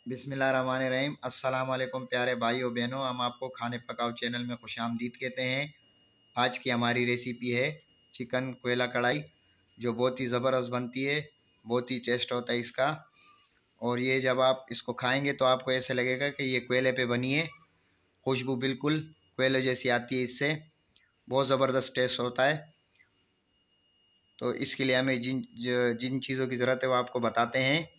बिस्मिल्लाहिर्रहमानिर्रहीम। अस्सलाम वालेकुम प्यारे भाइयों बहनों, हम आपको खाने पकाओ चैनल में खुशामदीद कहते हैं। आज की हमारी रेसिपी है चिकन कोयला कढ़ाई, जो बहुत ही ज़बरदस्त बनती है। बहुत ही टेस्ट होता है इसका। और ये जब आप इसको खाएंगे तो आपको ऐसे लगेगा कि ये कोयले पे बनी है। खुशबू बिल्कुल कोयले जैसी आती है इससे। बहुत ज़बरदस्त टेस्ट होता है। तो इसके लिए हमें जिन चीज़ों की ज़रूरत है वो आपको बताते हैं।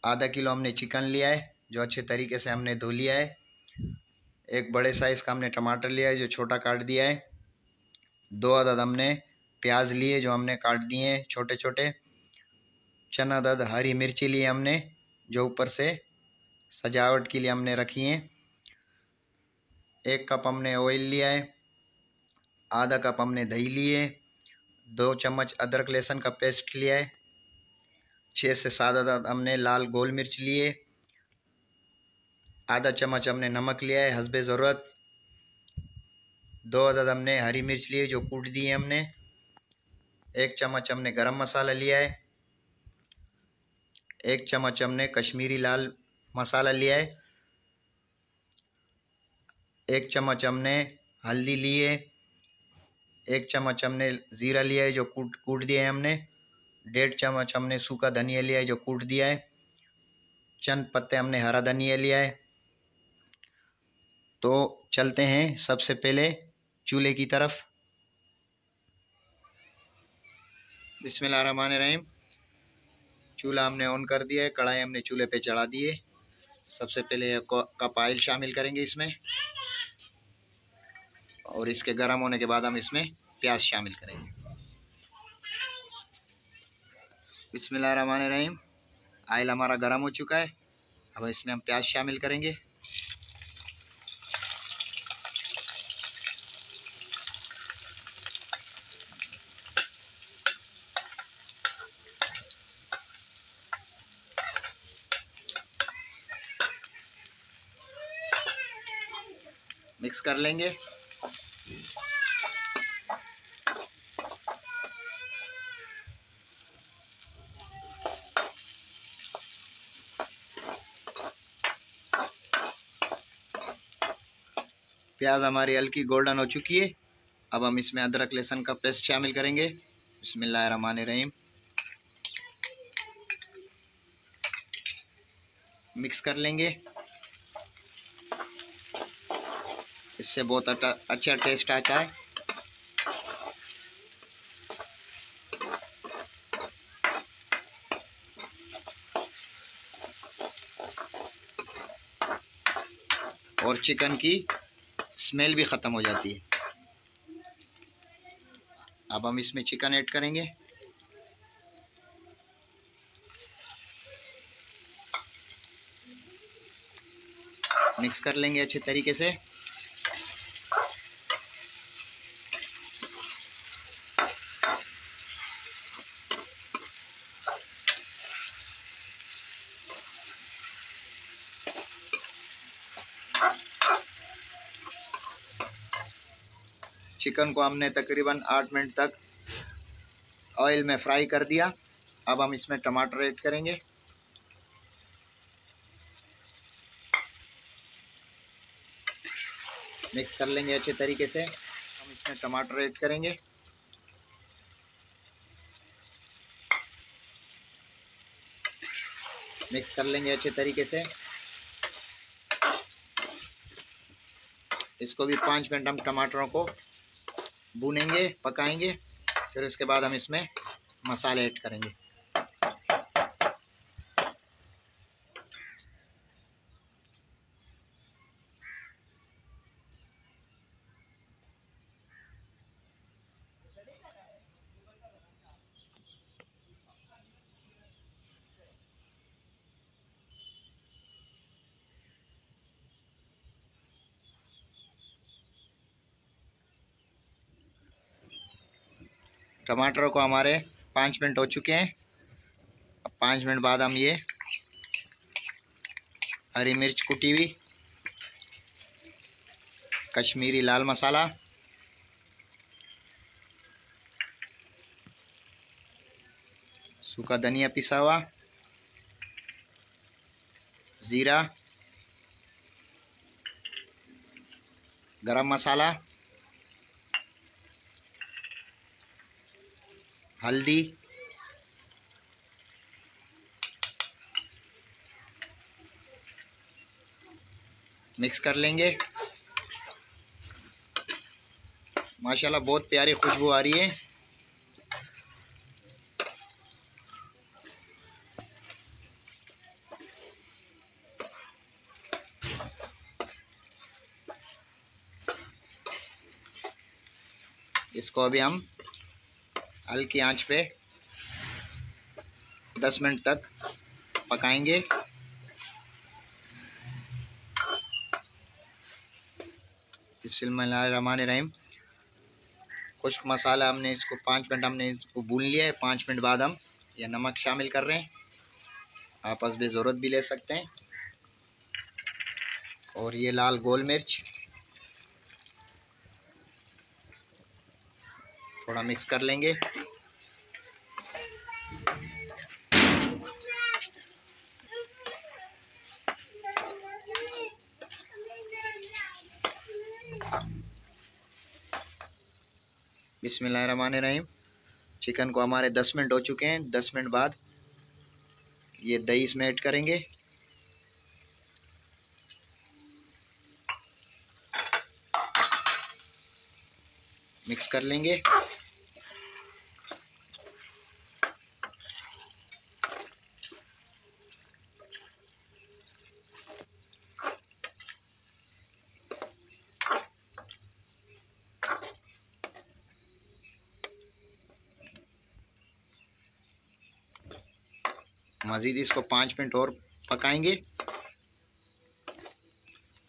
आधा किलो हमने चिकन लिया है, जो अच्छे तरीके से हमने धो लिया है। एक बड़े साइज़ का हमने टमाटर लिया है, जो छोटा काट दिया है। 2 अदद हमने प्याज लिए, जो हमने काट दिए हैं छोटे छोटे। चंद अदद हरी मिर्ची लिए हमने, जो ऊपर से सजावट के लिए हमने रखी हैं। 1 कप हमने ऑयल लिया है। आधा कप हमने दही लिए। 2 चम्मच अदरक लहसुन का पेस्ट लिया है। 6 से 7 अदद हमने लाल गोल मिर्च लिए। आधा चम्मच हमने नमक लिया है हस्बे ज़रूरत। 2 अदद हमने हरी मिर्च लिए, जो कूट दी है हमने। 1 चम्मच हमने गरम मसाला लिया है। 1 चम्मच हमने कश्मीरी लाल मसाला लिया है। 1 चम्मच हमने हल्दी ली है। 1 चम्मच हमने ज़ीरा लिया है, जो कूट दिया है हमने। 1.5 चम्मच हमने सूखा धनिया लिया है, जो कूट दिया है। चंद पत्ते हमने हरा धनिया लिया है। तो चलते हैं सबसे पहले चूल्हे की तरफ। बिस्मिल्लाहिर्रहमानिर्रहीम। चूल्हा हमने ऑन कर दिया है, कढ़ाई हमने चूल्हे पे चढ़ा दी है। सबसे पहले कप ऑयल शामिल करेंगे इसमें, और इसके गर्म होने के बाद हम इसमें प्याज शामिल करेंगे। बिस्मिल्लाहिर्रहमानिर्रहीम। ऑयल हमारा गर्म हो चुका है। अब इसमें हम प्याज शामिल करेंगे। मिक्स कर लेंगे। प्याज हमारी हल्की गोल्डन हो चुकी है। अब हम इसमें अदरक लहसुन का पेस्ट शामिल करेंगे। बिस्मिल्लाहिर्रहमानिर्रहीम। मिक्स कर लेंगे। इससे बहुत अच्छा टेस्ट आता है। और चिकन की स्मेल भी ख़त्म हो जाती है। अब हम इसमें चिकन ऐड करेंगे। मिक्स कर लेंगे अच्छे तरीके से। चिकन को हमने तकरीबन 8 मिनट तक ऑयल में फ्राई कर दिया। अब हम इसमें टमाटर ऐड करेंगे। मिक्स कर लेंगे अच्छे तरीके से। हम इसमें टमाटर ऐड करेंगे। मिक्स कर लेंगे अच्छे तरीके से। इसको भी 5 मिनट हम टमाटरों को भूनेंगे, पकाएंगे। फिर उसके बाद हम इसमें मसाले ऐड करेंगे। टमाटरों को हमारे 5 मिनट हो चुके हैं। अब 5 मिनट बाद हम ये हरी मिर्च कुटी हुई, कश्मीरी लाल मसाला, सूखा धनिया पिसा हुआ, ज़ीरा, गरम मसाला, हल्दी, मिक्स कर लेंगे। माशाल्लाह बहुत प्यारी खुशबू आ रही है। इसको अभी हम हल्की आंच पे 10 मिनट तक पकाएंगे। बिस्मिल्लाहिर्रहमानिर्रहीम। खुश्क मसाला हमने इसको 5 मिनट हमने इसको भून लिया है। 5 मिनट बाद हम यह नमक शामिल कर रहे हैं। आपस में ज़रूरत भी ले सकते हैं। और ये लाल गोल मिर्च थोड़ा मिक्स कर लेंगे। बिस्मिल्लाहिर्रहमानिर्रहीम। चिकन को हमारे 10 मिनट हो चुके हैं। 10 मिनट बाद ये दही इसमें ऐड करेंगे। मिक्स कर लेंगे। मज़ीद इसको 5 मिनट और पकाएंगे।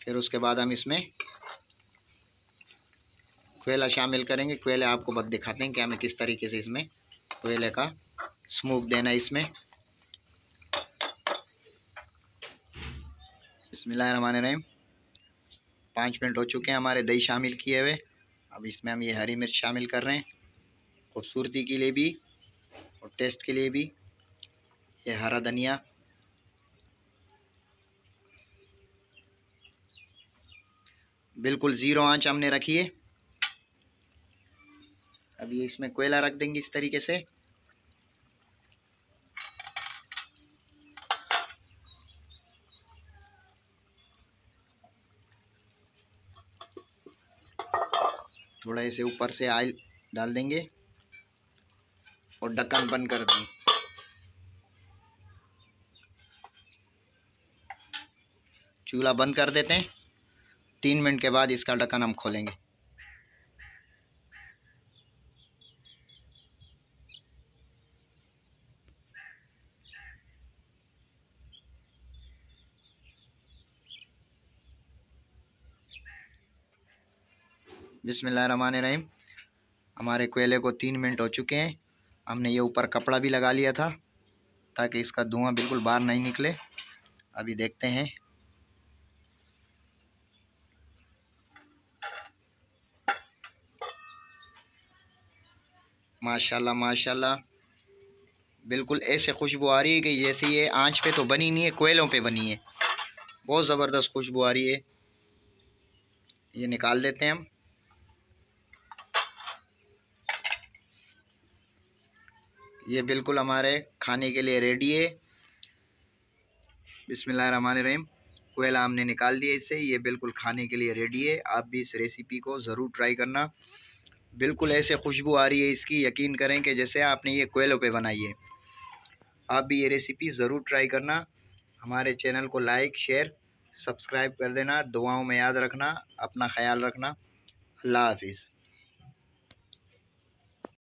फिर उसके बाद हम इसमें कोयला शामिल करेंगे। कोयले आपको बस दिखाते हैं कि हमें किस तरीके से इसमें कोयले का स्मोक देना है इसमें। बिस्मिल्लाहिर्रहमानिर्रहीम। 5 मिनट हो चुके हैं हमारे दही शामिल किए हुए। अब इसमें हम ये हरी मिर्च शामिल कर रहे हैं, खूबसूरती के लिए भी और टेस्ट के लिए भी। ये हरा धनिया, बिल्कुल ज़ीरो आंच हमने रखी है। अब ये इसमें कोयला रख देंगे इस तरीके से। थोड़ा इसे ऊपर से ऑयल डाल देंगे और ढक्कन बंद कर देंगे। चूल्हा बंद कर देते हैं। 3 मिनट के बाद इसका ढक्कन हम खोलेंगे। बिस्मिल्लाहिर्रहमानिर्रहीम। हमारे कोयले को 3 मिनट हो चुके हैं। हमने ये ऊपर कपड़ा भी लगा लिया था ताकि इसका धुआं बिल्कुल बाहर नहीं निकले। अभी देखते हैं। माशाल्लाह माशाल्लाह, बिल्कुल ऐसे खुशबू आ रही है कि जैसे ये आंच पे तो बनी नहीं है, कोयलों पे बनी है। बहुत ज़बरदस्त खुशबू आ रही है। ये निकाल देते हैं हम। ये बिल्कुल हमारे खाने के लिए रेडी है। बिस्मिल्लाहिर्रहमानिर्रहीम। कोयला हमने निकाल दिया इससे। ये बिल्कुल खाने के लिए रेडी है। आप भी इस रेसिपी को ज़रूर ट्राई करना। बिल्कुल ऐसे खुशबू आ रही है इसकी, यकीन करें कि जैसे आपने ये कोयलों पे बनाई है। आप भी ये रेसिपी ज़रूर ट्राई करना। हमारे चैनल को लाइक शेयर सब्सक्राइब कर देना। दुआओं में याद रखना। अपना ख्याल रखना। अल्लाह हाफिज़।